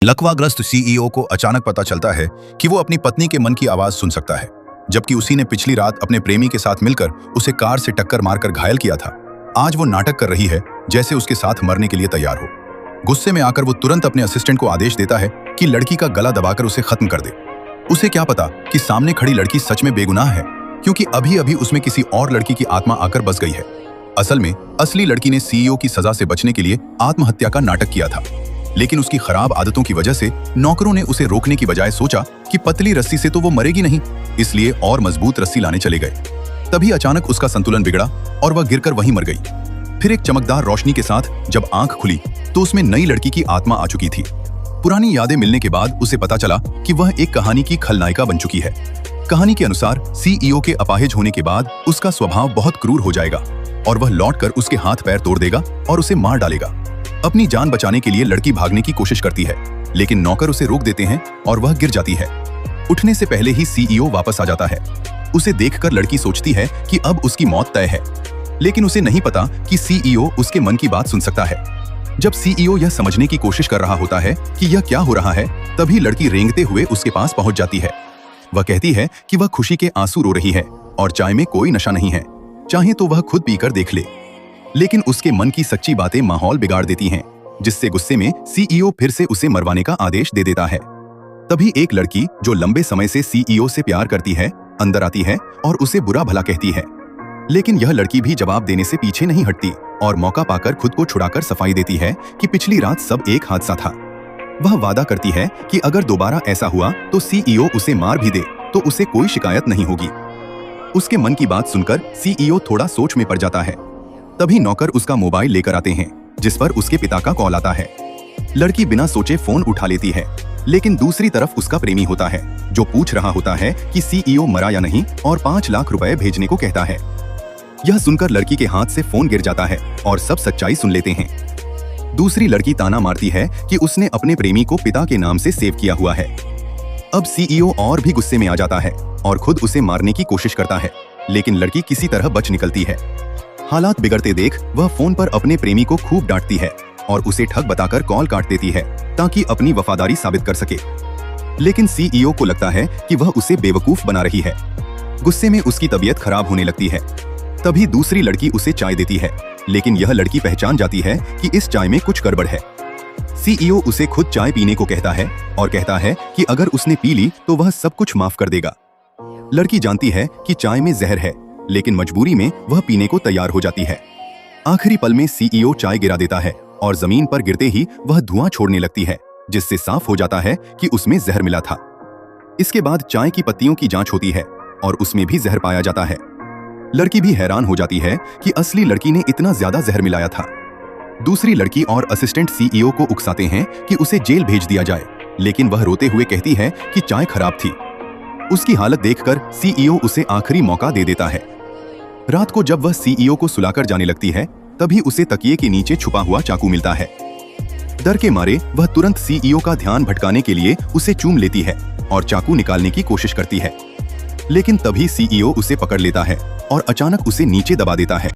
लकवाग्रस्त CEO को अचानक पता चलता है कि वो अपनी पत्नी के मन की आवाज सुन सकता है, जबकि उसी ने पिछली रात अपने प्रेमी के साथ मिलकर उसे कार से टक्कर मारकर घायल किया था। आज वो नाटक कर रही है जैसे उसके साथ मरने के लिए तैयार हो। गुस्से में आकर वो तुरंत अपने असिस्टेंट को आदेश देता है कि लड़की का गला दबाकर उसे खत्म कर दे। उसे क्या पता कि सामने खड़ी लड़की सच में बेगुनाह है, क्योंकि अभी अभी उसमें किसी और लड़की की आत्मा आकर बस गई है। असल में असली लड़की ने सीईओ की सजा से बचने के लिए आत्महत्या का नाटक किया था, लेकिन उसकी खराब आदतों की वजह से नौकरों ने उसे रोकने की बजाय सोचा कि पतली रस्सी से तो वो मरेगी नहीं, इसलिए और मजबूत रस्सी लाने चले गए। तभी अचानक उसका संतुलन बिगड़ा और वह गिरकर वहीं मर गई। फिर एक चमकदार रोशनी के साथ जब आंख खुली तो उसमें नई लड़की की आत्मा आ चुकी थी। पुरानी यादें मिलने के बाद उसे पता चला कि वह एक कहानी की खलनायिका बन चुकी है। कहानी के अनुसार सीईओ के अपाहिज होने के बाद उसका स्वभाव बहुत क्रूर हो जाएगा और वह लौटकर उसके हाथ पैर तोड़ देगा और उसे मार डालेगा। अपनी जान बचाने के लिए लड़की भागने की कोशिश करती है, लेकिन नौकर उसे रोक देते हैं और वह गिर जाती है। उठने से पहले ही सीईओ वापस आ जाता है। उसे देखकर लड़की सोचती है कि अब उसकी मौत तय है, लेकिन उसे नहीं पता कि सीईओ उसके मन की बात सुन सकता है। जब सीईओ यह समझने की कोशिश कर रहा होता है कि यह क्या हो रहा है, तभी लड़की रेंगते हुए उसके पास पहुंच जाती है। वह कहती है कि वह खुशी के आंसू रो रही है और चाय में कोई नशा नहीं है, चाहे तो वह खुद पीकर देख ले। लेकिन उसके मन की सच्ची बातें माहौल बिगाड़ देती हैं, जिससे गुस्से में सीईओ फिर से उसे मरवाने का आदेश दे देता है। तभी एक लड़की जो लंबे समय से सीईओ से प्यार करती है अंदर आती है और उसे बुरा भला कहती है, लेकिन यह लड़की भी जवाब देने से पीछे नहीं हटती और मौका पाकर खुद को छुड़ाकर सफाई देती है कि पिछली रात सब एक हादसा था। वह वादा करती है कि अगर दोबारा ऐसा हुआ तो सीईओ उसे मार भी दे तो उसे कोई शिकायत नहीं होगी। उसके मन की बात सुनकर सीईओ थोड़ा सोच में पड़ जाता है। तभी नौकर उसका मोबाइल लेकर आते हैं, जिस पर उसके पिता का कॉल आता है। लड़की बिना सोचे फोन उठा लेती है, लेकिन दूसरी तरफ उसका प्रेमी होता है, जो पूछ रहा होता है कि सीईओ मरा या नहीं और 5 लाख रुपए भेजने को कहता है। यह सुनकर लड़की के हाथ से फोन गिर जाता है और सब सच्चाई सुन लेते हैं। दूसरी लड़की ताना मारती है कि उसने अपने प्रेमी को पिता के नाम से सेव किया हुआ है। अब सीईओ और भी गुस्से में आ जाता है और खुद उसे मारने की कोशिश करता है, लेकिन लड़की किसी तरह बच निकलती है। हालात बिगड़ते देख वह फोन पर अपने प्रेमी को खूब डांटती है और उसे ठग बताकर कॉल काट देती है ताकि अपनी वफादारी साबित कर सके। लेकिन सीईओ को लगता है कि वह उसे बेवकूफ बना रही है। गुस्से में उसकी तबीयत खराब होने लगती है। तभी दूसरी लड़की उसे चाय देती है, लेकिन यह लड़की पहचान जाती है कि इस चाय में कुछ गड़बड़ है। सीईओ उसे खुद चाय पीने को कहता है और कहता है कि अगर उसने पी ली तो वह सब कुछ माफ कर देगा। लड़की जानती है कि चाय में जहर है, लेकिन मजबूरी में वह पीने को तैयार हो जाती है। आखिरी पल में सीईओ चाय गिरा देता है और जमीन पर गिरते ही वह धुआं छोड़ने लगती है, जिससे साफ हो जाता है कि उसमें जहर मिला था। इसके बाद चाय की पत्तियों की जांच होती है और उसमें भी जहर पाया जाता है। लड़की भी हैरान हो जाती है कि असली लड़की ने इतना ज्यादा जहर मिलाया था। दूसरी लड़की और असिस्टेंट सीईओ को उकसाते हैं कि उसे जेल भेज दिया जाए, लेकिन वह रोते हुए कहती है कि चाय खराब थी। उसकी हालत देखकर सीईओ उसे आखिरी मौका दे देता है। रात को जब वह सीईओ को सुलाकर जाने लगती है, तभी उसे तकिए के नीचे छुपा हुआ चाकू मिलता है। डर के मारे वह तुरंत सीईओ का ध्यान भटकाने के लिए उसे चूम लेती है और चाकू निकालने की कोशिश करती है, लेकिन तभी सीईओ उसे पकड़ लेता है और अचानक उसे नीचे दबा देता है।